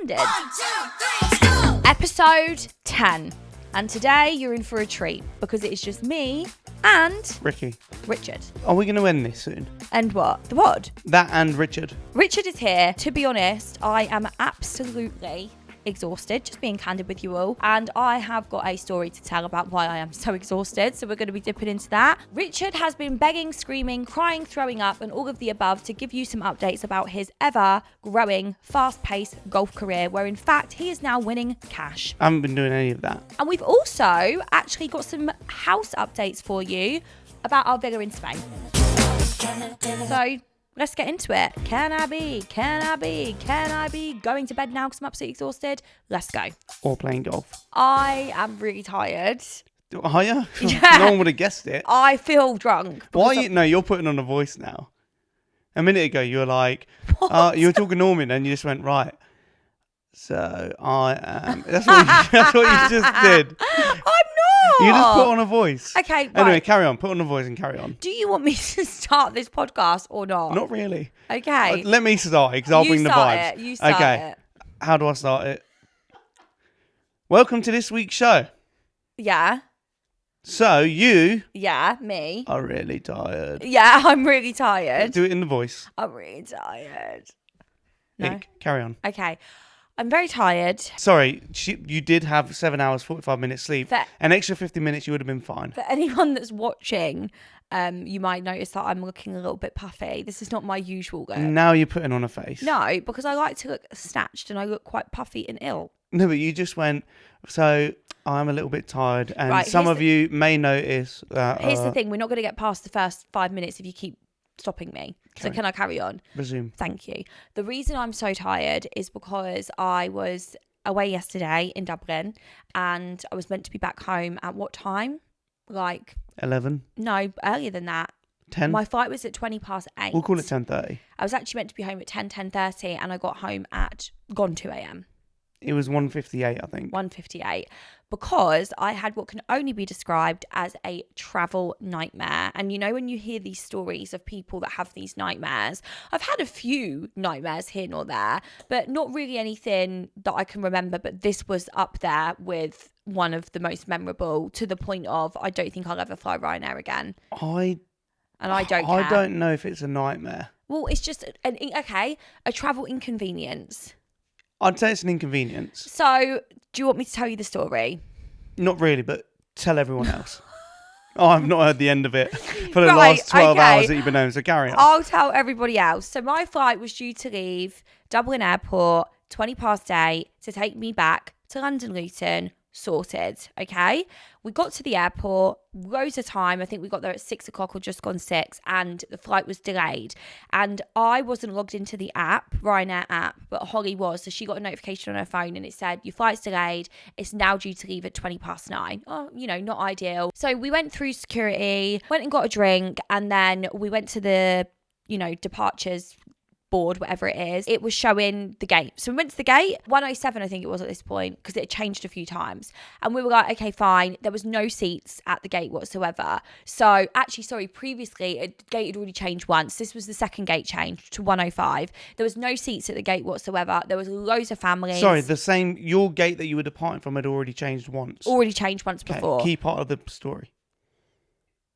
Candid. 1, 2, 3, go! Episode 10. And today you're in for a treat because it is just me and Ricci. Richard. Are we going to end this soon? And what? The pod? That and Richard. Richard is here. To be honest, I am absolutely exhausted, just being candid with you all, and I have got a story to tell about why I am so exhausted, so we're going to be dipping into that. Richard has been begging, screaming, crying, throwing up and all of the above to give you some updates about his ever growing fast-paced golf career, where in fact he is now winning cash. I haven't been doing any of that. And we've also actually got some house updates for you about our villa in Spain. So let's get into it. Can I be going to bed now because I'm absolutely exhausted? Let's go. Or playing golf. I am really tired. Are you? Yeah. No one would have guessed it. I feel drunk. Why are you? No, you're putting on a voice now. A minute ago, you were like, you were talking normal and you just went, right. So I am. That's what you just did. I'm not. You just put on a voice. Okay, right. Anyway, carry on. Put on a voice and carry on. Do you want me to start this podcast or not? Not really. Okay. Let me start it because I'll bring the vibes. You start okay. it. How do I start it? Welcome to this week's show. Yeah. So you... Yeah, me. are really tired. Yeah, I'm really tired. Do it in the voice. I'm really tired. No? Nick, carry on. Okay. I'm very tired. Sorry, you did have 7 hours, 45 minutes sleep. An extra 50 minutes, you would have been fine. For anyone that's watching, you might notice that I'm looking a little bit puffy. This is not my usual look. Now you're putting on a face. No, because I like to look snatched and I look quite puffy and ill. No, but you just went, so I'm a little bit tired. And right, some of you may notice that... Here's the thing. We're not going to get past the first 5 minutes if you keep stopping me. So can I carry on? Resume. Thank you. The reason I'm so tired is because I was away yesterday in Dublin and I was meant to be back home at what time? Like 11? No, earlier than that. 10? My flight was at 8:20. We'll call it 10:30. I was actually meant to be home at 10:30 and I got home at gone 2 a.m. It was 1:58, I think. 1:58, because I had what can only be described as a travel nightmare. And you know, when you hear these stories of people that have these nightmares, I've had a few nightmares here nor there, but not really anything that I can remember. But this was up there with one of the most memorable, to the point of I don't think I'll ever fly Ryanair again. I don't care. I don't know if it's a nightmare. Well, it's just a travel inconvenience. I'd say it's an inconvenience. So, do you want me to tell you the story? Not really, but tell everyone else. I've not heard the end of it for the last 12 hours that you've been home, so carry on. I'll tell everybody else. So, my flight was due to leave Dublin Airport 8:20 to take me back to London Luton. Sorted. Okay, we got to the airport loads of time. I think we got there at 6 o'clock or just gone 6, and the flight was delayed, and I wasn't logged into the app, Ryanair app, but Holly was, so she got a notification on her phone and it said your flight's delayed, it's now due to leave at 9:20. Oh, not ideal. So we went through security, went and got a drink, and then we went to the departures board, whatever it is. It was showing the gate. So we went to the gate, 107 I think it was at this point, because it had changed a few times. And we were like, okay, fine. There was no seats at the gate whatsoever. So actually, sorry, previously, the gate had already changed once. This was the second gate change to 105. There was no seats at the gate whatsoever. There was loads of families. Sorry, your gate that you were departing from had already changed once. Already changed once before. Key part of the story.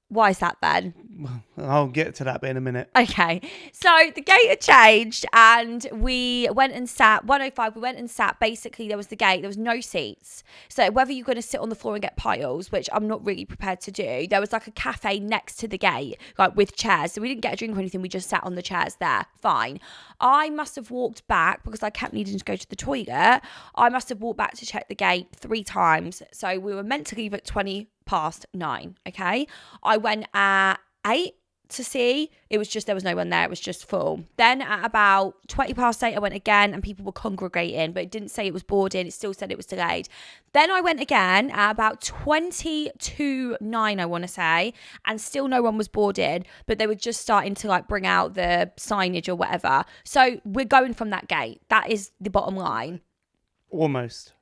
Why is that then? Well, I'll get to that bit in a minute. Okay. So the gate had changed and we went and sat, 105, we went and sat, basically there was the gate, there was no seats. So whether you're going to sit on the floor and get piles, which I'm not really prepared to do, there was like a cafe next to the gate, like with chairs. So we didn't get a drink or anything, we just sat on the chairs there. Fine. I must have walked back because I kept needing to go to the toilet. I must have walked back to check the gate 3 times. So we were meant to leave at 9:20, okay? I went at 8 to see. It was just, there was no one there. It was just full. Then at about 8:20, I went again and people were congregating, but it didn't say it was boarding. It still said it was delayed. Then I went again at about 9:20, I want to say, and still no one was boarded, but they were just starting to like bring out the signage or whatever. So we're going from that gate. That is the bottom line. Almost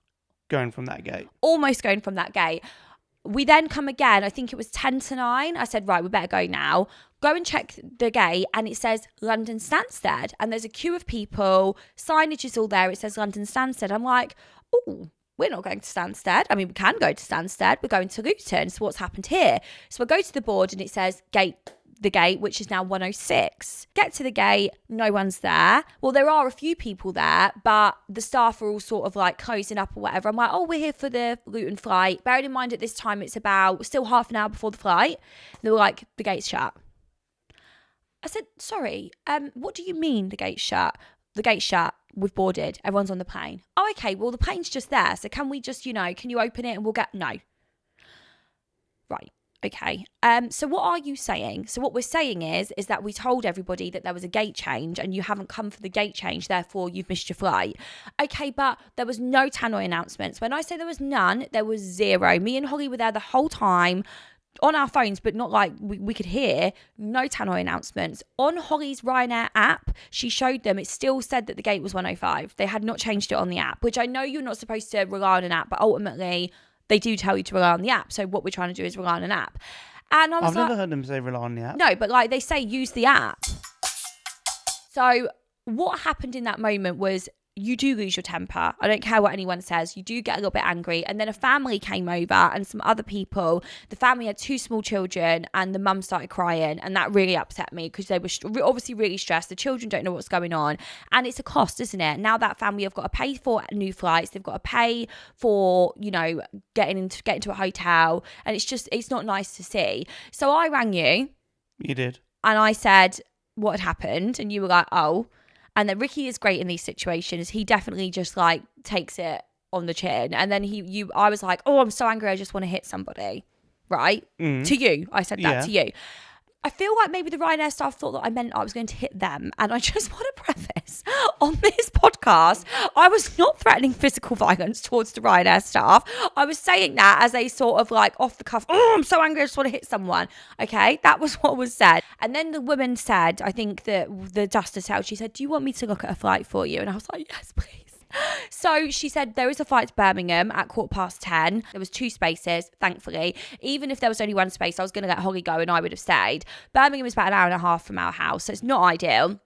going from that gate. Almost going from that gate. We then come again, I think it was 9:10. I said, right, we better go now. go and check the gate and it says London Stansted. And there's a queue of people. Signage is all there. It says London Stansted. I'm like, oh, we're not going to Stansted. I mean, we can go to Stansted. We're going to Luton. So what's happened here? So I go to the board and it says the gate, which is now 106. Get to the gate, no one's there. Well, there are a few people there, but the staff are all sort of like closing up or whatever. I'm like, oh, we're here for the Luton flight. Bearing in mind at this time, it's about still half an hour before the flight. They were like, the gate's shut. I said, sorry, what do you mean the gate's shut? The gate's shut. We've boarded. Everyone's on the plane. Oh, okay. Well, the plane's just there. So can we just, can you open it and we'll get... No. Right. Okay. So what are you saying? So what we're saying is that we told everybody that there was a gate change and you haven't come for the gate change, therefore you've missed your flight. Okay, but there was no tannoy announcements. When I say there was none, there was zero. Me and Holly were there the whole time on our phones, but not like we could hear. No tannoy announcements. On Holly's Ryanair app, she showed them, it still said that the gate was 105. They had not changed it on the app, which I know you're not supposed to rely on an app, but ultimately they do tell you to rely on the app. So what we're trying to do is rely on an app. And I've never heard them say rely on the app. No, but like they say use the app. So what happened in that moment was you do lose your temper. I don't care what anyone says. You do get a little bit angry. And then a family came over and some other people. The family had 2 small children and the mum started crying. And that really upset me because they were obviously really stressed. The children don't know what's going on. And it's a cost, isn't it? Now that family have got to pay for new flights. They've got to pay for, getting into a hotel. And it's not nice to see. So I rang you. You did. And I said what had happened. And you were like, oh. And then Ricci is great in these situations. He definitely just like takes it on the chin. And then I was like, oh, I'm so angry. I just want to hit somebody. Right? Mm. To you. I said that to you. I feel like maybe the Ryanair staff thought that I meant I was going to hit them. And I just want to preface on this podcast, I was not threatening physical violence towards the Ryanair staff. I was saying that as a sort of like off the cuff, oh, I'm so angry, I just want to hit someone. Okay, that was what was said. And then the woman said, I think that the dust has held, she said, do you want me to look at a flight for you? And I was like, yes, please. So she said there is a flight to Birmingham at 10:15. There was 2 spaces, thankfully. Even if there was only 1 space, I was going to let Holly go and I would have stayed. Birmingham is about an hour and a half from our house, so it's not ideal.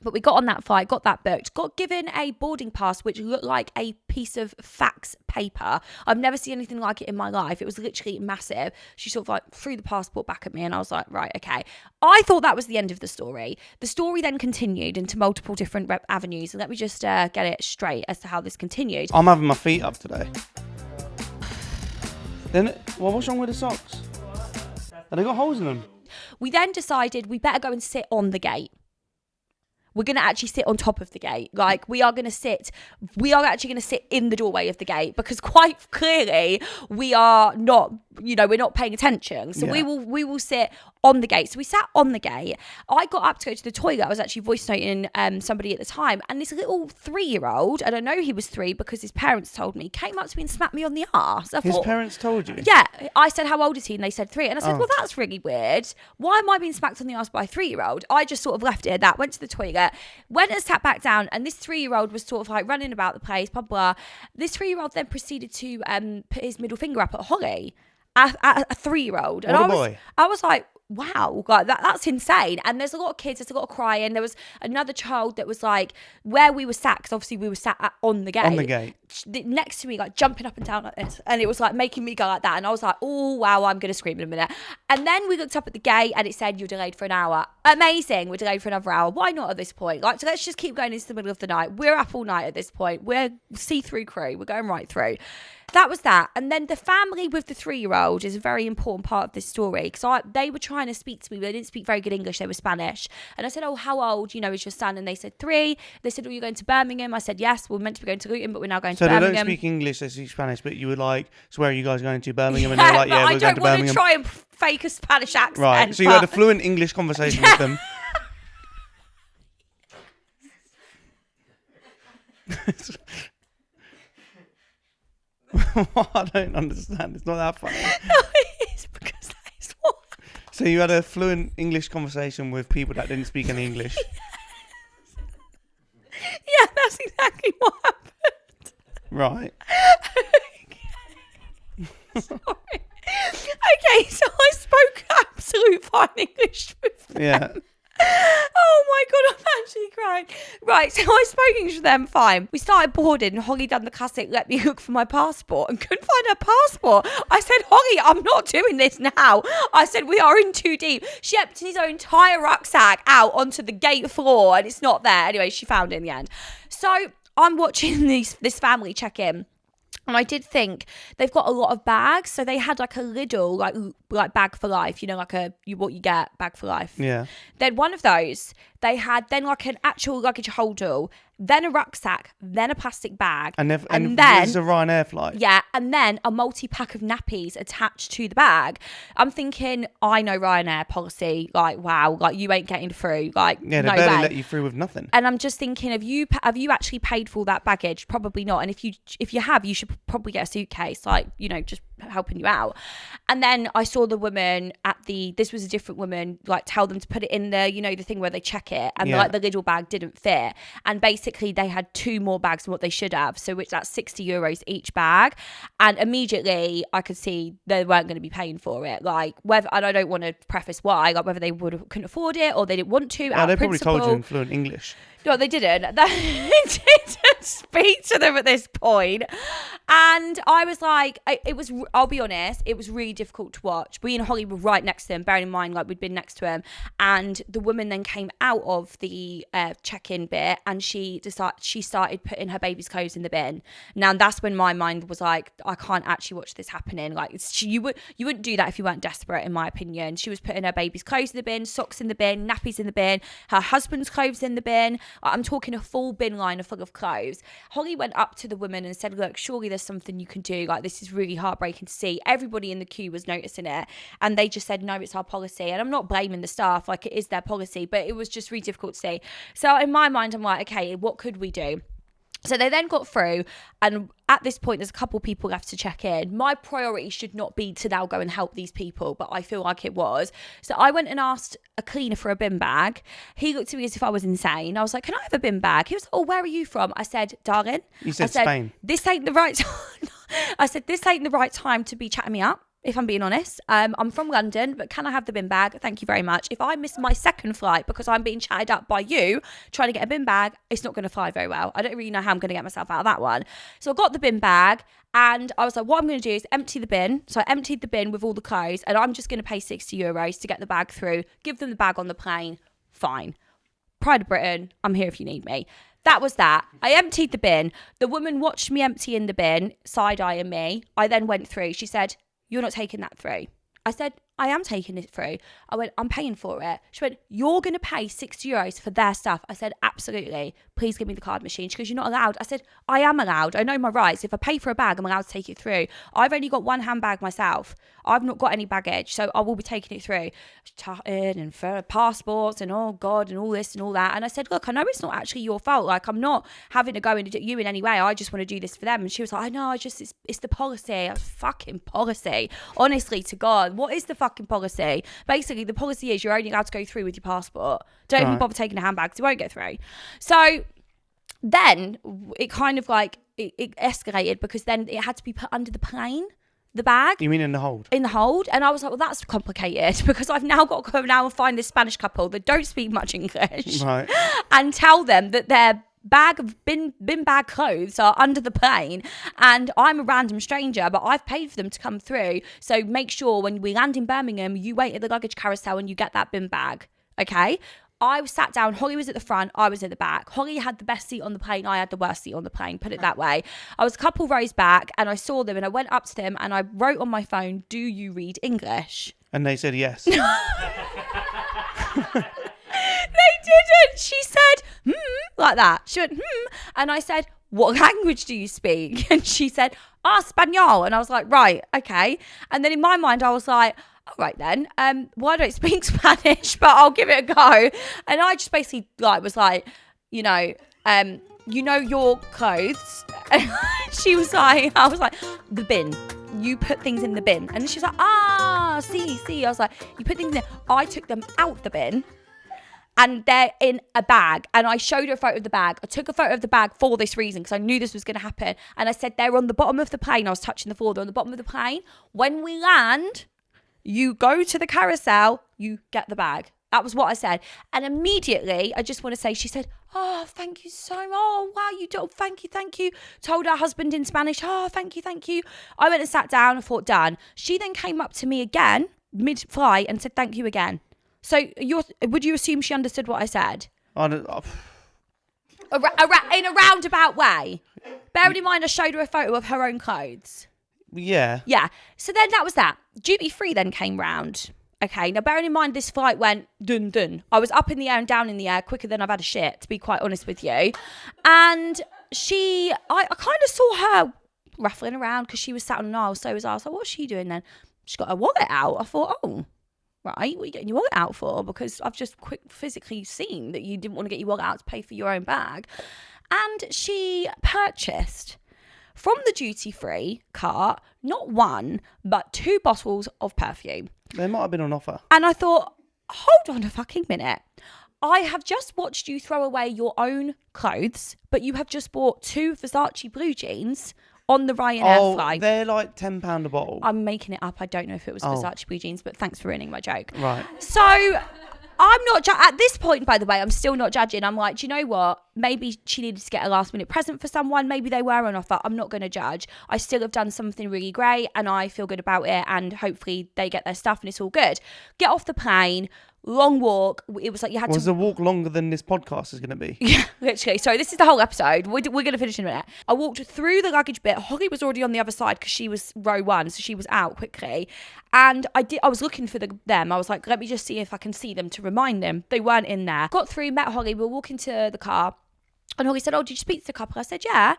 But we got on that flight, got that booked, got given a boarding pass which looked like a piece of fax paper. I've never seen anything like it in my life. It was literally massive. She sort of like threw the passport back at me and I was like, right, okay. I thought that was the end of the story. The story then continued into multiple different avenues. And let me just get it straight as to how this continued. I'm having my feet up today. Then, what's wrong with the socks? Have they got holes in them? We then decided we better go and sit on the gate. We're going to actually sit on top of the gate. Like, we are actually going to sit in the doorway of the gate because quite clearly we are not, we're not paying attention. So we will sit on the gate. So we sat on the gate. I got up to go to the toilet. I was actually voice noting somebody at the time. And this little 3-year-old, and I know he was 3 because his parents told me, came up to me and smacked me on the arse. His parents told you? Yeah. I said, how old is he? And they said 3. And I said, well, that's really weird. Why am I being smacked on the arse by a 3-year-old? I just sort of left it at that, went to the toilet, went and sat back down, and this 3-year-old was sort of like running about the place, blah, blah. This 3-year-old then proceeded to put his middle finger up at Holly, at a 3-year-old. And I was like, wow, God, that's insane. And there's a lot of kids, there's a lot of crying. There was another child that was like where we were sat, because obviously we were sat on the gate. On the gate. Next to me, like jumping up and down like this. And it was like making me go like that. And I was like, oh, wow, I'm going to scream in a minute. And then we looked up at the gate and it said, you're delayed for an hour. Amazing. We're delayed for another hour. Why not at this point? Like, so let's just keep going into the middle of the night. We're up all night at this point. We're see-through crew. We're going right through. That was that. And then the family with the 3-year-old is a very important part of this story because they were trying to speak to me, but they didn't speak very good English. They were Spanish. And I said, oh, how old, is your son? And they said 3. They said, oh, you're going to Birmingham? I said, yes, we're meant to be going to Luton, but we're now going to Birmingham. So they don't speak English, they speak Spanish, but you were like, so where are you guys going to? Birmingham? And they're like, yeah, we're going to Birmingham. I don't want to try and fake a Spanish accent. Right, so you had a fluent English conversation with them. I don't understand. It's not that funny. No, it is because that is what. So you had a fluent English conversation with people that didn't speak any English. Yeah, that's exactly what happened. Right. Sorry. Okay, so I spoke absolute fine English with Yeah. Oh my God, I'm actually crying. Right, so I spoke English with them, fine. We started boarding and Holly done the classic, let me look for my passport, and couldn't find her passport. I said, Holly, I'm not doing this now. I said, we are in too deep. She emptied his entire rucksack out onto the gate floor and it's not there. Anyway, she found it in the end. So I'm watching this family check in. And I did think they've got a lot of bags. So they had like a little like bag for life, you know, like what you get, bag for life. Yeah. Then one of those, they had then like an actual luggage holder, then a rucksack, then a plastic bag. And then this is a Ryanair flight. Yeah, and then a multi-pack of nappies attached to the bag. I'm thinking, I know Ryanair policy. Like, wow, like you ain't getting through. Like, yeah, they no barely way. let you through with nothing. And I'm just thinking, have you actually paid for all that baggage? Probably not. And if you have, you should probably get a suitcase. Like, you know, just helping you out. And then I saw the woman this was a different woman, like tell them to put it in the, you know, the thing where they check it, and like the little bag didn't fit, and basically they had 2 more bags than what they should have, so which that's €60 each bag. And immediately I could see they weren't going to be paying for it, like whether, and I don't want to preface why, like whether they couldn't afford it or they didn't want to. They probably told you in fluent English. No, they didn't. They didn't speak to them at this point. And I was like, I'll be honest, it was really difficult to watch. We and Holly were right next to them, bearing in mind, like, we'd been next to him. And the woman then came out of the check-in bit, and she started putting her baby's clothes in the bin. Now, that's when my mind was like, I can't actually watch this happening. Like, you wouldn't do that if you weren't desperate, in my opinion. She was putting her baby's clothes in the bin, socks in the bin, nappies in the bin, her husband's clothes in the bin. I'm talking a full bin liner full of clothes. Holly went up to the woman and said, look, surely there's something you can do. Like, this is really heartbreaking to see. Everybody in the queue was noticing it. And they just said, no, it's our policy. And I'm not blaming the staff. Like, it is their policy. But it was just really difficult to see. So in my mind, I'm like, okay, what could we do? So they then got through, and at this point, there's a couple people left to check in. My priority should not be to now go and help these people, but I feel like it was. So I went and asked a cleaner for a bin bag. He looked at me as if I was insane. I was like, can I have a bin bag? He was like, oh, where are you from? I said, darling. You said Spain. This ain't the right time. I said, this ain't the right time to be chatting me up, if I'm being honest. I'm from London, but can I have the bin bag? Thank you very much. If I miss my second flight because I'm being chatted up by you trying to get a bin bag, it's not going to fly very well. I don't really know how I'm going to get myself out of that one. So I got the bin bag, and I was like, what I'm going to do is empty the bin. So I emptied the bin with all the clothes, and I'm just going to pay €60 to get the bag through, give them the bag on the plane. Fine. Pride of Britain, I'm here if you need me. That was that. I emptied the bin. The woman watched me empty in the bin, side-eyeing me. I then went through. She said, you're not taking that through. I said, I am taking it through. I went, I'm paying for it. She went, you're going to pay €60 for their stuff. I said, absolutely. Please give me the card machine. She goes, you're not allowed. I said, I am allowed. I know my rights. If I pay for a bag, I'm allowed to take it through. I've only got one handbag myself. I've not got any baggage, so I will be taking it through. She chatted and for passports and oh God and all this and all that. And I said, look, I know it's not actually your fault. Like, I'm not having to go into you in any way. I just want to do this for them. And she was like, I know, it's the policy. I was fucking policy. Honestly to God, what is the fucking policy? Basically, the policy is you're only allowed to go through with your passport. Don't even bother taking a handbag because you won't get through. So then it kind of like it escalated, because then it had to be put under the plane, the bag. You mean in the hold? In the hold. And I was like, well, that's complicated, because I've now got to go now and find this Spanish couple that don't speak much English, right, and tell them that their bag of bin bag clothes are under the plane, and I'm a random stranger, but I've paid for them to come through. So make sure when we land in Birmingham, you wait at the luggage carousel and you get that bin bag. Okay. I was sat down. Holly was at the front. I was at the back. Holly had the best seat on the plane. I had the worst seat on the plane, put it that way. I was a couple rows back, and I saw them, and I went up to them and I wrote on my phone, do you read English? And they said yes. They didn't. She said, like that. She went, and I said, what language do you speak? And she said, Espanol. And I was like, right, okay. And then in my mind, I was like, all right then, well, I don't speak Spanish, but I'll give it a go. And I just basically was like, you know your clothes. And she was like, I was like, the bin. You put things in the bin. And she was like, see. I was like, you put things in there. I took them out the bin, and they're in a bag. And I showed her a photo of the bag. I took a photo of the bag for this reason, because I knew this was going to happen. And I said, they're on the bottom of the plane. I was touching the floor. They're on the bottom of the plane. When we land, you go to the carousel, you get the bag. That was what I said. And immediately, I just want to say, she said, oh, thank you so much. Oh, wow, you do. Thank you. Told her husband in Spanish, oh, thank you. I went and sat down and thought, done. She then came up to me again, mid-flight, and said, thank you again. So would you assume she understood what I said? I don't, In a roundabout way. Bearing in mind, I showed her a photo of her own clothes. Yeah. Yeah. So then that was that. Duty free then came round. Okay, now bearing in mind this flight went dun dun. I was up in the air and down in the air quicker than I've had a shit, to be quite honest with you. And I kind of saw her ruffling around because she was sat on an aisle, so was I. Was like, what's she doing then? She got her wallet out. I thought, oh, right, what are you getting your wallet out for? Because I've just physically seen that you didn't want to get your wallet out to pay for your own bag. And she purchased from the duty-free cart, not one, but 2 bottles of perfume. They might have been on offer. And I thought, hold on a fucking minute. I have just watched you throw away your own clothes, but you have just bought 2 Versace blue jeans on the Ryanair flight. They're like £10 a bottle. I'm making it up. I don't know if it was Versace blue jeans, but thanks for ruining my joke. Right. So I'm not at this point, by the way, I'm still not judging. I'm like, do you know what? Maybe she needed to get a last minute present for someone. Maybe they were on offer. I'm not going to judge. I still have done something really great and I feel good about it. And hopefully they get their stuff and it's all good. Get off the plane. Long walk. It was like you had Was the walk longer than this podcast is going to be? Yeah, literally. Sorry, this is the whole episode. We're going to finish in a minute. I walked through the luggage bit. Holly was already on the other side because she was row 1, so she was out quickly. And I was looking for them. I was like, let me just see if I can see them to remind them. They weren't in there. Got through, met Holly. We were walking to the car. And Holly said, oh, did you speak to the couple? I said, yeah.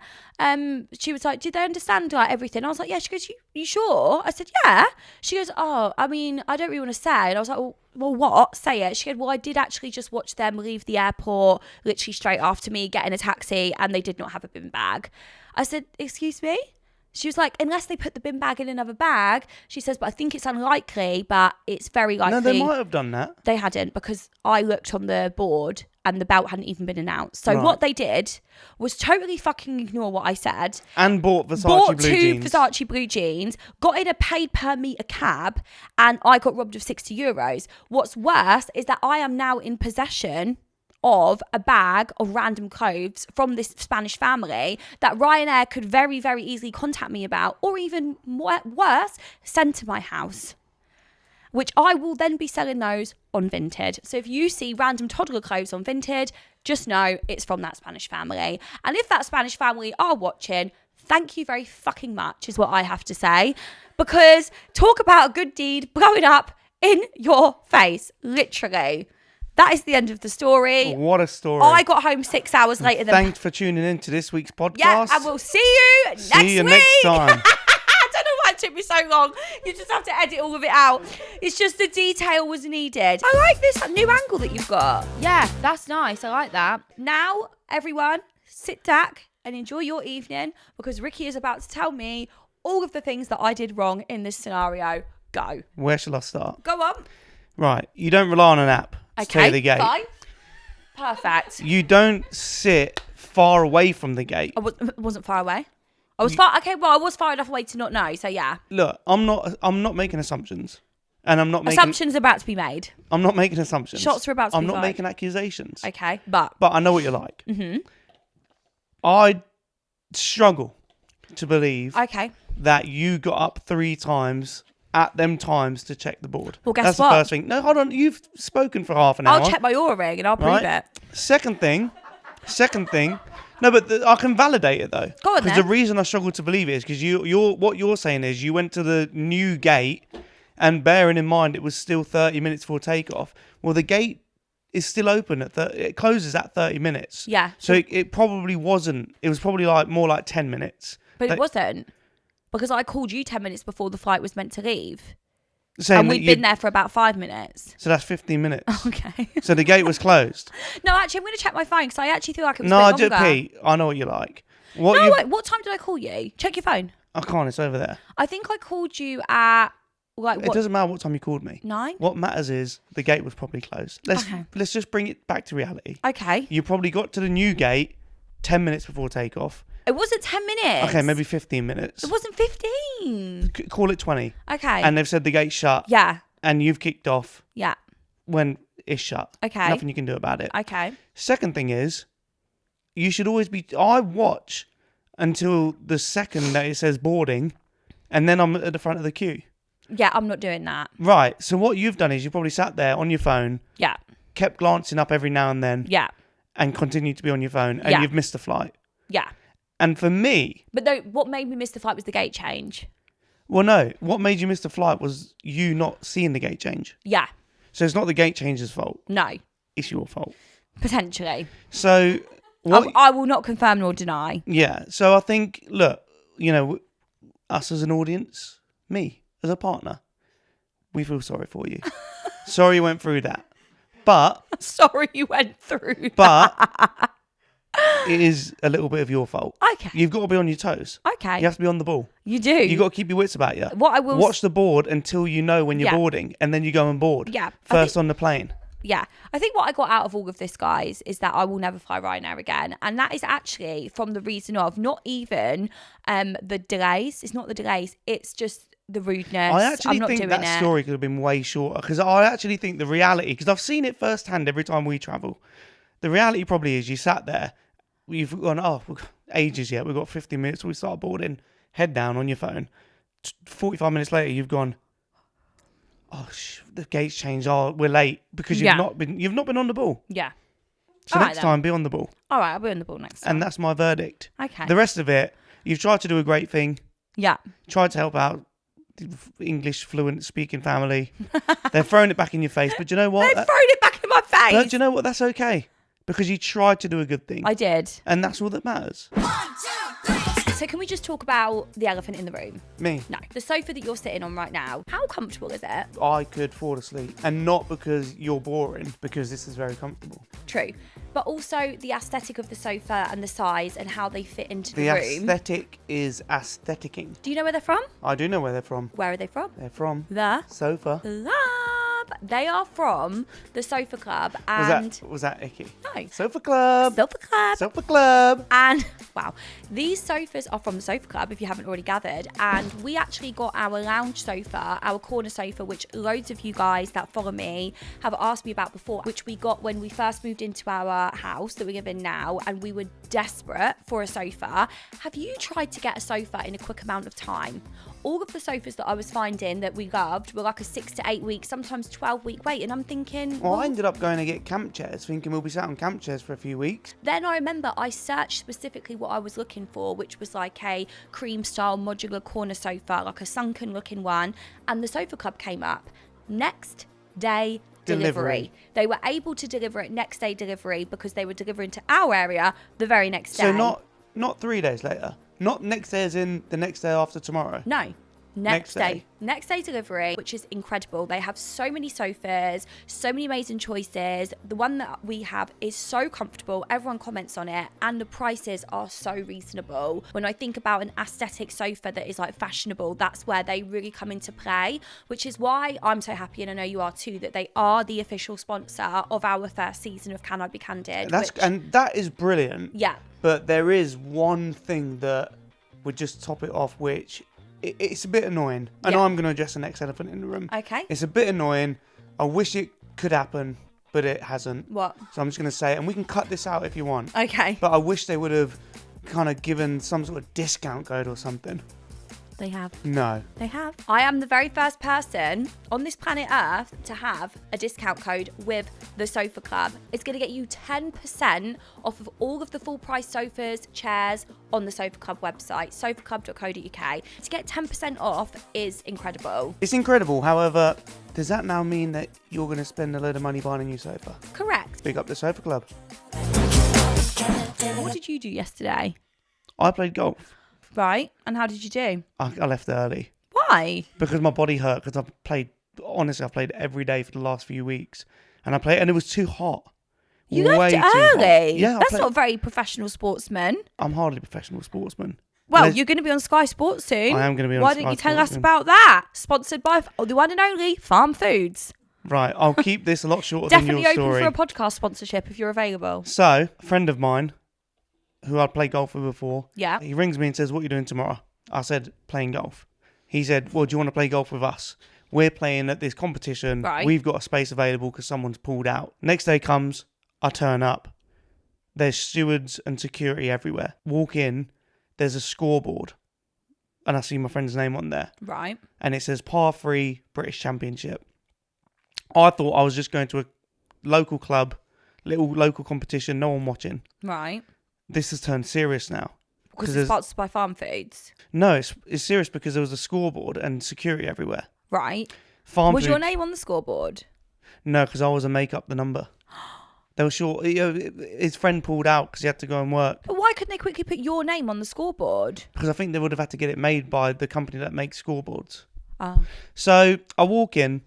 She was like, did they understand like everything? I was like, yeah. She goes, you sure? I said, yeah. She goes, oh, I mean, I don't really want to say. And I was like, well, what? Say it. She goes, well, I did actually just watch them leave the airport literally straight after me, get in a taxi, and they did not have a bin bag. I said, excuse me? She was like, unless they put the bin bag in another bag. She says, but I think it's unlikely, but it's very likely. No, they might have done that. They hadn't, because I looked on the board and the belt hadn't even been announced. So what they did was totally fucking ignore what I said. And bought blue jeans. Versace blue jeans, got in a paid per meter cab, and I got robbed of €60. What's worse is that I am now in possession of a bag of random clothes from this Spanish family that Ryanair could very, very easily contact me about, or even worse, send to my house, which I will then be selling those on Vinted. So if you see random toddler clothes on Vinted, just know it's from that Spanish family. And if that Spanish family are watching, thank you very fucking much is what I have to say, because talk about a good deed blowing up in your face, literally. That is the end of the story. What a story. I got home 6 hours later than... Thanks for tuning in to this week's podcast. Yeah, and we'll see you next week. See you next time. I don't know why it took me so long. You just have to edit all of it out. It's just the detail was needed. I like this new angle that you've got. Yeah, that's nice. I like that. Now, everyone, sit back and enjoy your evening, because Ricci is about to tell me all of the things that I did wrong in this scenario. Go. Where shall I start? Go on. Right. You don't rely on an app to clear the gate. Fine. Perfect. You don't sit far away from the gate. I wasn't far away. I was far. Okay, well, I was far enough away to not know. So yeah. Look, I'm not making assumptions, and I'm not making assumptions about to be made. I'm not making assumptions. Shots are about to be I'm not fired. making accusations. Okay, but I know what you're like. Mm-hmm. I struggle to believe. Okay. That you got up 3 times at them times to check the board. Well, guess That's what? the first thing. No, hold on. You've spoken for half an hour. I'll check my Aura ring and I'll prove it. Second thing. No, but I can validate it though. Go on, because the reason I struggle to believe it is because what you're saying is you went to the new gate, and bearing in mind it was still 30 minutes before takeoff. Well, the gate is still open it closes at 30 minutes. Yeah. So it probably wasn't. It was probably more like 10 minutes. But it wasn't. Because I called you 10 minutes before the flight was meant to leave. Saying and we'd been there for about 5 minutes. So that's 15 minutes. Okay. So the gate was closed. No, actually, I'm going to check my phone because I actually feel like it was a bit longer. Pete, I know what you like. What time did I call you? Check your phone. I can't, it's over there. I think I called you at... It doesn't matter what time you called me. 9? What matters is the gate was probably closed. Let's just bring it back to reality. Okay. You probably got to the new gate 10 minutes before takeoff. It wasn't 10 minutes. Okay, maybe 15 minutes. It wasn't 15. Call it 20. Okay. And they've said the gate's shut. Yeah. And you've kicked off. Yeah. When is shut. Okay. Nothing you can do about it. Okay. Second thing is, you should always be... I watch until the second that it says boarding, and then I'm at the front of the queue. Yeah, I'm not doing that. Right. So what you've done is you probably sat there on your phone, Yeah. kept glancing up every now and then, Yeah. and continued to be on your phone, and Yeah. you've missed the flight. Yeah. And for me... But though, what made me miss the flight was the gate change. Well, no. What made you miss the flight was you not seeing the gate change. Yeah. So it's not the gate changer's fault. No. It's your fault. Potentially. So... what? I will not confirm nor deny. Yeah. So I think, look, us as an audience, me as a partner, we feel sorry for you. Sorry you went through that. But... Sorry you went through But... it is a little bit of your fault. Okay. You've got to be on your toes. Okay. You have to be on the ball. You do. You've got to keep your wits about you. What I will... Watch the board until you know when you're boarding, and then you go on board. Yeah. First on the plane. Yeah. I think what I got out of all of this, guys, is that I will never fly Ryanair again. And that is actually from the reason of not even the delays. It's not the delays. It's just the rudeness. I actually I'm not think doing that it. story could have been way shorter, because I actually think the reality, because I've seen it firsthand every time we travel, the reality probably is you sat there, you've gone, we've got ages yet, we've got 15 minutes till we start boarding, head down on your phone. 45 minutes later, you've gone, the gate's changed, we're late, because you've not been on the ball. Yeah. So next time, be on the ball. All right, I'll be on the ball next time. And that's my verdict. Okay. The rest of it, you've tried to do a great thing. Yeah. Tried to help out the English fluent speaking family. They've thrown it back in your face, but do you know what? They've thrown it back in my face. But do you know what? That's okay, because you tried to do a good thing. I did. And that's all that matters. So can we just talk about the elephant in the room? Me. No. The sofa that you're sitting on right now, how comfortable is it? I could fall asleep. And not because you're boring, because this is very comfortable. True. But also the aesthetic of the sofa and the size and how they fit into the The room. aesthetic is aestheticking. Do you know where they're from? I do know where they're from. Where are they from? They're from The Sofa. Club. They are from the Sofa Club. And Was that icky? no. Sofa Club. Sofa Club. Sofa Club. And wow, these sofas are from the Sofa Club, if you haven't already gathered. And we actually got our lounge sofa, our corner sofa, which loads of you guys that follow me have asked me about before, which we got when we first moved into our house that we live in now, and we were desperate for a sofa. Have you tried to get a sofa in a quick amount of time? All of the sofas that I was finding that we loved were like a 6 to 8 week, sometimes 12-week wait. And I'm thinking... Well, I ended up going to get camp chairs, thinking we'll be sat on camp chairs for a few weeks. Then I remember I searched specifically what I was looking for, which was like a cream-style modular corner sofa, like a sunken-looking one. And the Sofa Club came up. Next day delivery. They were able to deliver it next day delivery because they were delivering to our area the very next day. So not 3 days later. Not next day as in the next day after tomorrow. No. Next day. Next day delivery, which is incredible. They have so many sofas, so many amazing choices. The one that we have is so comfortable. Everyone comments on it, and the prices are so reasonable. When I think about an aesthetic sofa that is like fashionable, that's where they really come into play, which is why I'm so happy, and I know you are too, that they are the official sponsor of our first season of Can I Be Candid. And that is brilliant. Yeah. But there is one thing that would just top it off, which... it's a bit annoying. I know I'm going to address the next elephant in the room. Okay. It's a bit annoying. I wish it could happen, but it hasn't. What? So I'm just going to say it, and we can cut this out if you want. Okay. But I wish they would have kind of given some sort of discount code or something. They have. No. They have. I am the very first person on this planet Earth to have a discount code with the Sofa Club. It's going to get you 10% off of all of the full price sofas, chairs on the Sofa Club website, sofaclub.co.uk. To get 10% off is incredible. It's incredible. However, does that now mean that you're going to spend a load of money buying a new sofa? Correct. Big up the Sofa Club. What did you do yesterday? I played golf. Right. And how did you do? I left early. Why? Because my body hurt, because I've played every day for the last few weeks. And it was too hot. You Way left too hot. early? Yeah. That's not a very professional sportsman. I'm hardly a professional sportsman. Well, you're going to be on Sky Sports soon. I am going to be on Why Sky don't you tell Sports us soon. about that? Sponsored by the one and only Farm Foods. Right, I'll keep this a lot shorter than Definitely your open story. for a podcast sponsorship if you're available. So, a friend of mine, who I'd played golf with before, Yeah. he rings me and says, "What are you doing tomorrow?" I said, "Playing golf." He said, "Well, do you want to play golf with us?" we're playing at this competition. Right. We've got a space available because someone's pulled out. Next day comes, I turn up. There's stewards and security everywhere. Walk in, there's a scoreboard. And I see my friend's name on there. Right. And it says Par 3 British Championship. I thought I was just going to a local club, little local competition, no one watching. Right. This has turned serious now. Because it's sponsored by Farm Foods. No, it's serious because there was a scoreboard and security everywhere. Right. Farm Was Food, your name on the scoreboard? No, because I was a make up the number. They were sure. His friend pulled out because he had to go and work. But why couldn't they quickly put your name on the scoreboard? Because I think they would have had to get it made by the company that makes scoreboards. Oh. So I walk in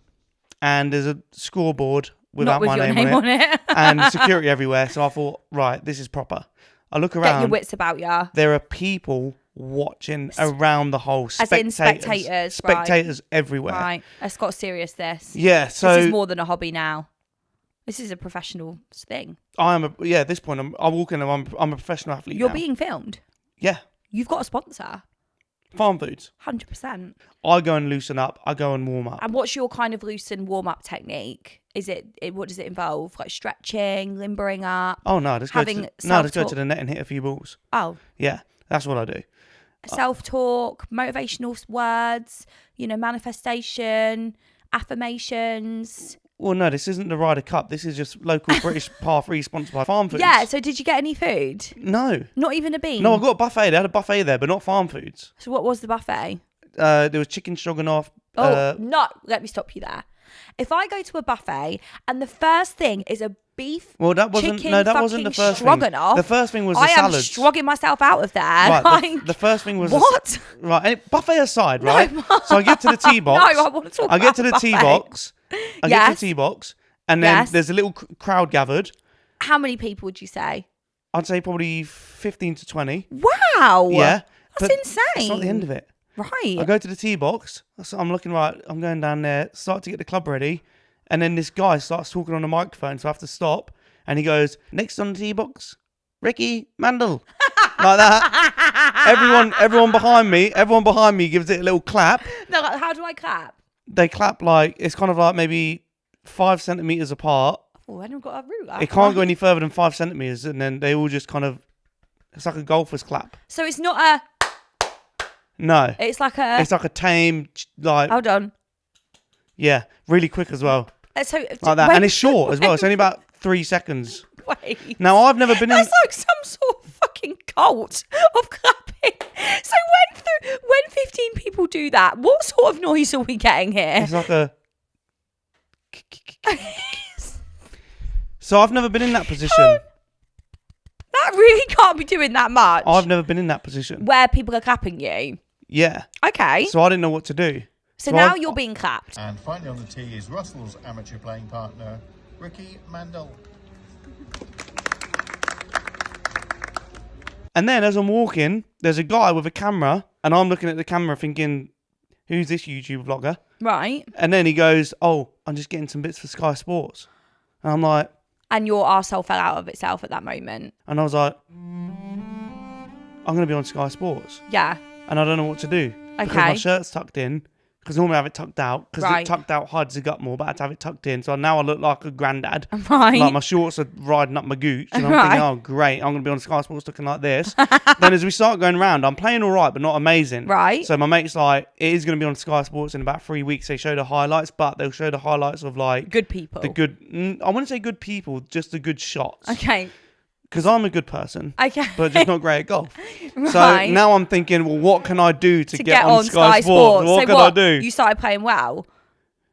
and there's a scoreboard without Not with my your name on it. and security everywhere. So I thought, right, this is proper. I look around. Get your wits about ya. There are people watching around the whole. As in spectators. Spectators everywhere. Right. It's got serious, this. Yeah, so... This is more than a hobby now. This is a professional thing. At this point, I walk in and I'm a professional athlete. You're now. being filmed. Yeah. You've got a sponsor. Farm Foods. 100%. I go and loosen up. I go and warm up. And what's your kind of loosen warm-up technique? Is it what does it involve? Like stretching, limbering up? Oh, no. Just go to the net and hit a few balls. Oh. Yeah, that's what I do. Self-talk, motivational words, manifestation, affirmations. Well, no, this isn't the Ryder Cup. This is just local British Par 3 sponsored by Farm Foods. Yeah, so did you get any food? No. Not even a bean? No, I got a buffet. They had a buffet there, but not Farm Foods. So what was the buffet? There was chicken stroganoff. No, let me stop you there. If I go to a buffet and the first thing is a beef that wasn't the first stroganoff, thing. The first thing was the salads. I am strogging myself out of there. Right, the first thing was what? Buffet aside, right? So I get to the tea box. No, I want to talk I get to the tea box. I get to the tea box, and then there's a little crowd gathered. How many people would you say? I'd say probably 15 to 20. Wow. Yeah. That's insane. It's not the end of it. Right. I go to the tee box. So I'm looking right. I'm going down there. Start to get the club ready. And then this guy starts talking on the microphone. So I have to stop. And he goes, next on the tee box, Ricci Mandel. Like that. Everyone behind me gives it a little clap. No, how do I clap? They clap it's kind of like maybe 5 centimetres apart. Oh, I haven't got a ruler. It can't go any further than 5 centimetres. And then they all just kind of, it's like a golfer's clap. So it's not a... No. It's like a tame, Hold on. Yeah, really quick as well. So like that. And it's short as well. It's only about 3 seconds. Wait. Now, I've never been That's like some sort of fucking cult of clapping. So when 15 people do that, what sort of noise are we getting here? It's like a... So I've never been in that position. That really can't be doing that much. I've never been in that position. Where people are clapping you? Yeah. Okay. So I didn't know what to do. So now you're being clapped. And finally on the tee is Russell's amateur playing partner, Ricci Mandel. And then as I'm walking, there's a guy with a camera, and I'm looking at the camera thinking, who's this YouTube vlogger? Right. And then he goes, oh, I'm just getting some bits for Sky Sports. And I'm like... And your arsehole fell out of itself at that moment. And I was like, I'm going to be on Sky Sports. Yeah. And I don't know what to do. Okay. Because my shirt's tucked in. Because normally I have it tucked out. Because Right. it tucked out hides the gut more, but I had to have it tucked in. So now I look like a granddad. Right. Like my shorts are riding up my gooch. And I'm Right. thinking, oh, great. I'm going to be on Sky Sports looking like this. Then as we start going around, I'm playing all right, but not amazing. Right. So my mate's like, it is going to be on Sky Sports in about 3 weeks. They show the highlights, but they'll show the highlights of like... Good people. I wouldn't say good people, just the good shots. Okay. Because I'm a good person. Okay. But just not great at golf. Right. So now I'm thinking, well, what can I do to get on Sky Sports? What can I do? You started playing well?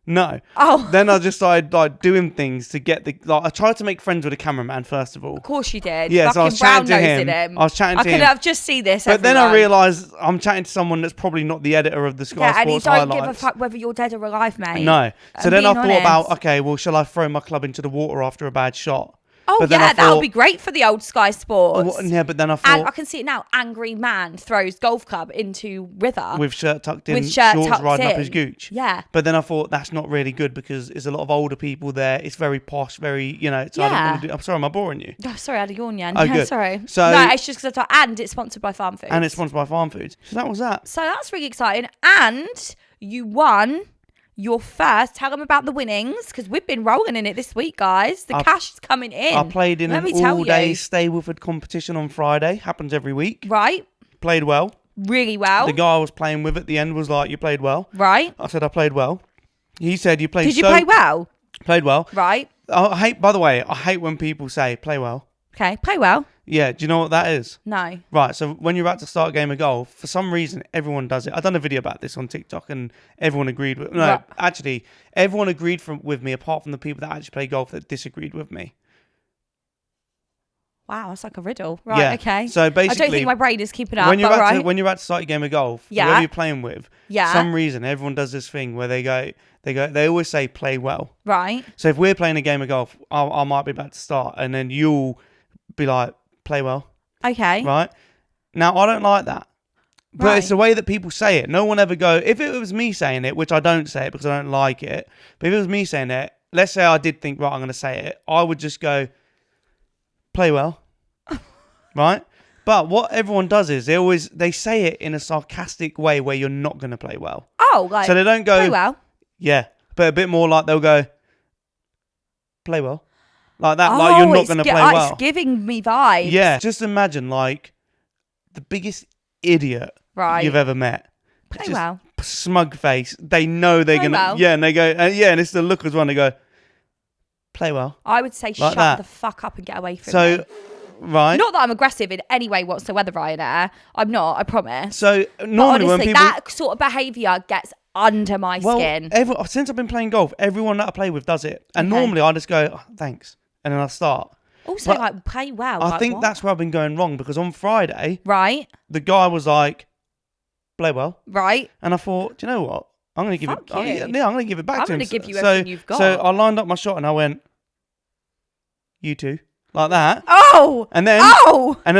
No. Oh. Then I just started like doing things to get the... Like, I tried to make friends with the cameraman, first of all. Of course you did. Yeah, so I was chatting to him. him. I was chatting to him. I could have just seen this, But then I everyone. realised I'm chatting to someone that's probably not the editor of the Sky Yeah, and you Sports don't highlights. give a fuck whether you're dead or alive, mate. No. So I'm then I being thought about, honest. okay, well, shall I throw my club into the water after a bad shot? Oh, But then I yeah, that would thought- be great for the old Sky Sports. Yeah, but then I And thought... I can see it now. Angry man throws golf club into river. with shirt tucked in, With shirt shorts tucked riding up in. his gooch. Yeah. But then I thought that's not really good because there's a lot of older people there. It's very posh, very, so I didn't Yeah. want to do... I'm sorry, am I boring you? Oh, sorry, I had a yawn, Jan. Oh, Yeah, good. sorry. So- no, it's just because I thought, and it's sponsored by Farm Foods. And it's sponsored by Farm Foods. So that was that. So that's really exciting. And you won You're first. Tell them about the winnings because we've been rolling in it this week, guys. The cash is coming in. I played in Let me an tell all-day you. Stay Woodford competition on Friday. Happens every week. Right. Played well. Really well. The guy I was playing with at the end was like, "You played well." Right. I said, "I played well." He said, "You played." Did you play well? Played well. Right. I hate. By the way, I hate when people say "play well." Okay. Play well. Yeah. Do you know what that is? No. Right. So when you're about to start a game of golf, for some reason, everyone does it. I've done a video about this on TikTok, and everyone agreed with. No, Right. actually, everyone agreed with me, apart from the people that actually play golf that disagreed with me. Wow, that's like a riddle. Right, Yeah. Okay. So basically, I don't think my brain is keeping up, when you're but about right. to, when you're about to start your game of golf, Yeah. whoever you're playing with, Yeah. for some reason, everyone does this thing where they always say "play well." Right. So if we're playing a game of golf, I might be about to start, and then you'll be like, "Play well." Okay. Right? Now, I don't like that. But it's the way that people say it. No one ever go, if it was me saying it, which I don't say it because I don't like it, but if it was me saying it, let's say I did think, right, I'm going to say it, I would just go, "Play well." Right? But what everyone does is they say it in a sarcastic way where you're not going to play well. Oh, like, So they don't go, play well. yeah, but a bit more like they'll go, "Play well." Like that, like you're not going to play well. It's giving me vibes. Yeah, just imagine like the biggest idiot Right. you've ever met. Play Just well. smug face. They know they're Play gonna. well. Yeah, and they go. Yeah, and it's the look as well. And they go, "Play well." I would say shut that. the fuck up and get away from So, me. right. Not that I'm aggressive in any way whatsoever, Ryanair. I'm not, I promise. So But normally when honestly, people, that sort of behaviour gets under my skin. since I've been playing golf, everyone that I play with does it, and Okay. normally I just go, "Oh, thanks," and then I start. Also, but like, play well. I like, think what? that's where I've been going wrong because on Friday Right, the guy was like, "Play well," right. and I thought, do you know what? I'm going to give Fuck it. I'm you. going to give it back I'm to him. gonna give you So- everything you've got. So I lined up my shot and I went, "You two," like that, Oh! and then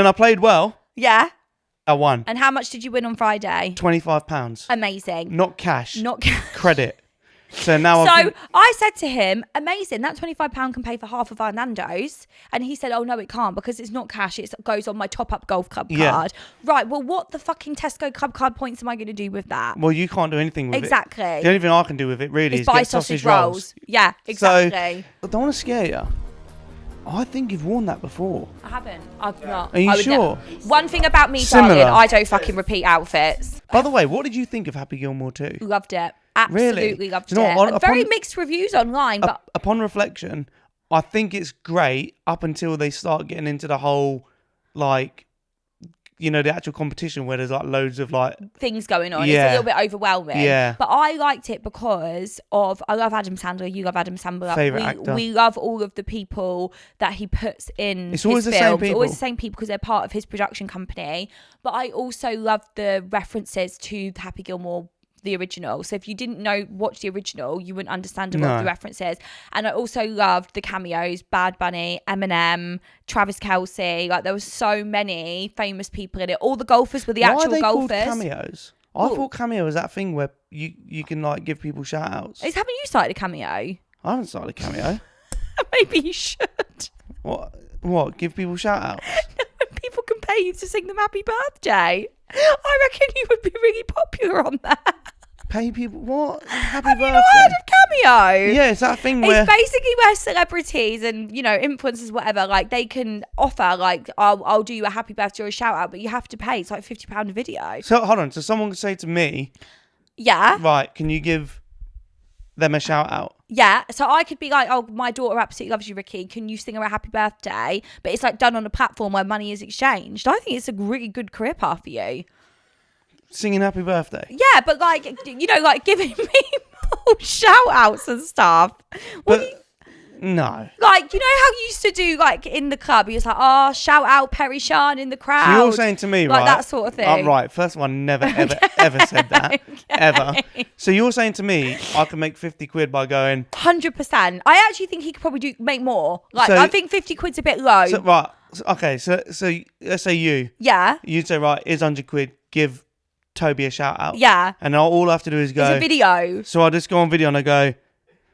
I played well. Yeah. I won And how much did you win on Friday? £25, Amazing. not cash, Not credit. So now So I said to him, amazing, that £25 can pay for half of our Nando's. And he said, oh, no, it can't because it's not cash. It goes on my top-up golf club Yeah. card. Right, well, what the fucking Tesco club card points am I going to do with that? well, you can't do anything with Exactly. it. The only thing I can do with it really It's is buy get sausage rolls. Yeah, exactly. So I don't want to scare you. I think you've worn that before. I haven't. I've not. Are you I would sure? One thing about me, Similar. darling, I don't fucking repeat outfits. By the way, what did you think of Happy Gilmore 2? Loved it. Really? Absolutely loved Do you know it. what? And very mixed reviews online, but Upon reflection, I think it's great up until they start getting into the whole, like, you know, the actual competition where there's like loads of like, things going on. Yeah. It's a little bit overwhelming. Yeah. But I liked it because of, I love Adam Sandler. You love Adam Sandler. Favourite actor. We love all of the people that he puts in It's his always the films. same people. Always the same people because they're part of his production company. But I also love the references to the Happy Gilmore, the original. So if you didn't watch the original, you wouldn't understand a lot of No. the references. And I also loved the cameos, Bad Bunny, Eminem, Travis Kelce. Like there were so many famous people in it. All the golfers were the why actual are they golfers. called cameos? I Ooh. thought cameo was that thing where you can like give people shout outs. Haven't you started a cameo? I haven't started a cameo. Maybe you should. What? Give people shout outs? When people can pay you to sing them happy birthday, I reckon you would be really popular on that. Pay people what? Happy Have you birthday. not heard of Cameo? Yeah, it's that thing where It's basically where celebrities and, you know, influencers, whatever, like they can offer, like, I'll do you a happy birthday or a shout out, but you have to pay. It's like £50 a video. So hold on. So someone could say to me, Yeah. right, can you give them a shout out? Yeah. So I could be like, oh, my daughter absolutely loves you, Ricky. Can you sing her a happy birthday? But it's like done on a platform where money is exchanged. I think it's a really good career path for you. Singing happy birthday. Yeah, but like, you know, like giving people shout outs and stuff. What do you, No. like, you know how you used to do like in the club? You're just like, oh, shout out Perrie Sean in the crowd. So you're saying to me, like right? that sort of thing. Right. First of all, I never, ever said that. Ever. So you're saying to me, I can make 50 quid by going. 100%. I actually think he could probably make more. Like, So- I think 50 quid's a bit low. So, right. Okay. So let's say Yeah. you'd say, right, here's 100 quid. Give Toby a shout out. Yeah. And all I have to do is go. It's a video. So I just go on video and I go,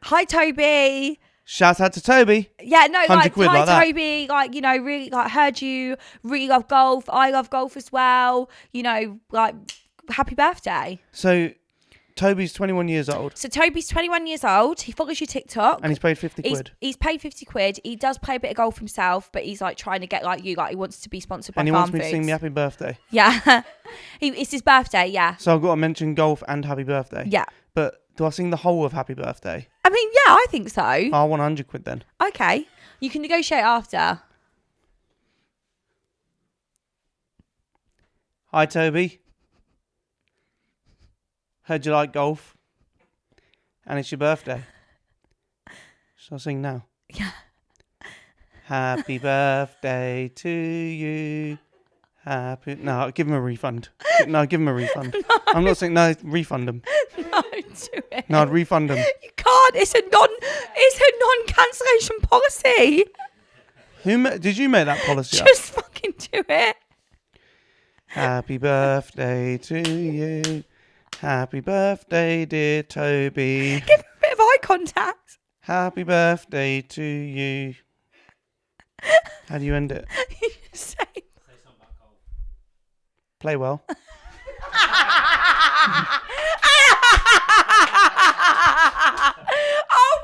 Hi, Toby. shout out to Toby. Yeah, no, 100 like, quid hi, like that. Toby. Like, you know, really, like, heard you really love golf. I love golf as well. You know, like, happy birthday. So Toby's 21 years old. So Toby's 21 years old. He follows your TikTok. And he's paid 50 quid. He's paid 50 quid. He does play a bit of golf himself, but he's like trying to get like you. Like he wants to be sponsored by And he Farm wants me to Foods. sing me happy birthday. Yeah. It's his birthday, yeah. So I've got to mention golf and happy birthday. Yeah. But do I sing the whole of happy birthday? I mean, yeah, I think so. I want 100 quid then. Okay. You can negotiate after. Hi, Toby. Heard you like golf. And it's your birthday. Shall I sing now? Yeah. Happy birthday to you. No, give him a refund. No, give him a refund. No. I'm not saying no. Refund him. No, do it. No, I'd refund him. You can't. It's a non-cancellation policy. Did you make that policy up? Just fucking do it. Happy birthday to you. Happy birthday, dear Toby. Give him a bit of eye contact. Happy birthday to you. How do you end it? You just say. Play well. Oh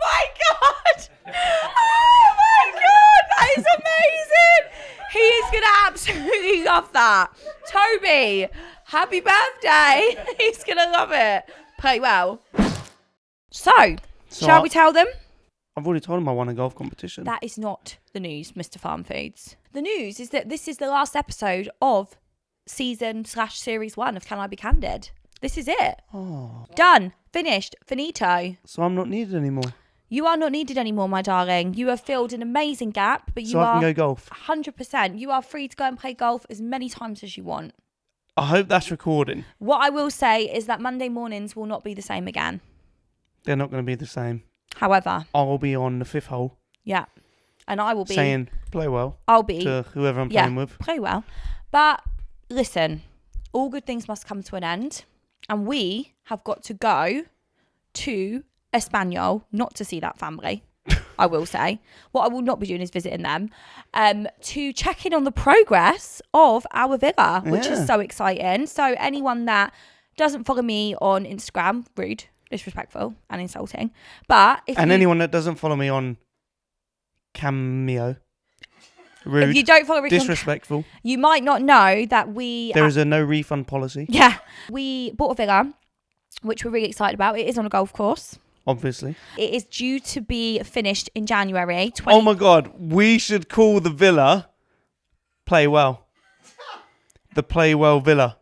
my god! Oh my god! That is amazing! He is gonna absolutely love that. Toby, happy birthday! He's gonna love it. Play well. So shall we tell them? I've already told him I won a golf competition. That is not the news, Mr. Farm Foods. The news is that this is the last episode of season/series 1 of Can I Be Candid? This is it. Oh. Done. Finished. Finito. So I'm not needed anymore. You are not needed anymore, my darling. You have filled an amazing gap, but you I are can go golf. 100%. You are free to go and play golf as many times as you want. I hope that's recording. What I will say is that Monday mornings will not be the same again. They're not going to be the same. However, I'll be on the 5th hole. yeah. And I will be saying play well. I'll be to whoever I'm playing with. Play well. But listen, all good things must come to an end. And we have got to go to Espanol, not to see that family, I will say. What I will not be doing is visiting them, to check in on the progress of our villa, which is so exciting. So anyone that doesn't follow me on Instagram, rude, disrespectful and insulting. But anyone that doesn't follow me on Cameo, rude, if you don't follow Ricky disrespectful, you might not know that there is a no refund policy. Yeah, we bought a villa, which we're really excited about. It is on a golf course. Obviously, it is due to be finished in January. Oh my god, we should call the villa Play Well. The Play Well Villa.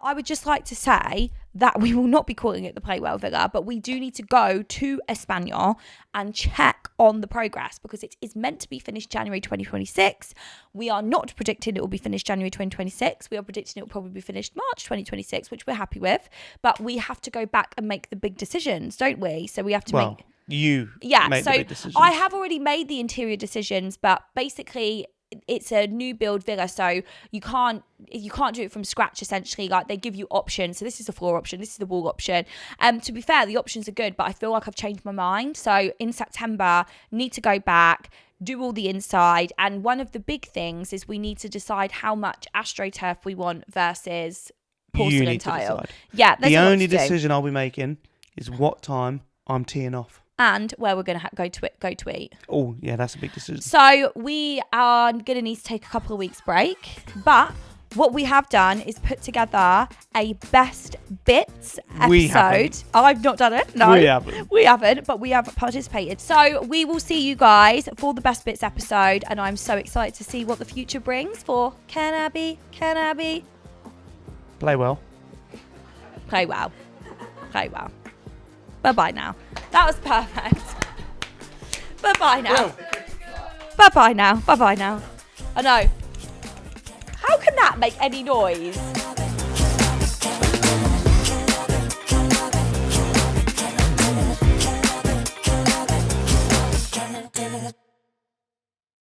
I would just like to say that we will not be calling it the Playwell Villa, but we do need to go to Espanol and check on the progress because it is meant to be finished January 2026. We are not predicting it will be finished January 2026. We are predicting it will probably be finished March 2026, which we're happy with. But we have to go back and make the big decisions, don't we? So we have to make... make the big decisions. I have already made the interior decisions, but basically... it's a new build villa, so you can't do it from scratch. Essentially, like they give you options. So this is the floor option, this is the wall option. To be fair, the options are good, but I feel like I've changed my mind. So in September, need to go back, do all the inside, and one of the big things is we need to decide how much AstroTurf we want versus porcelain tile. Yeah, the only decision I'll be making is what time I'm teeing off. And where we're going to go to eat. Oh, yeah, that's a big decision. So we are going to need to take a couple of weeks break. But what we have done is put together a best bits episode. We haven't. I've not done it. No, we haven't, but we have participated. So we will see you guys for the best bits episode. And I'm so excited to see what the future brings for Can I Be? Play well. Play well. Play well. Bye-bye now. That was perfect. Bye-bye now. Bye-bye now. Bye-bye now. I know. How can that make any noise?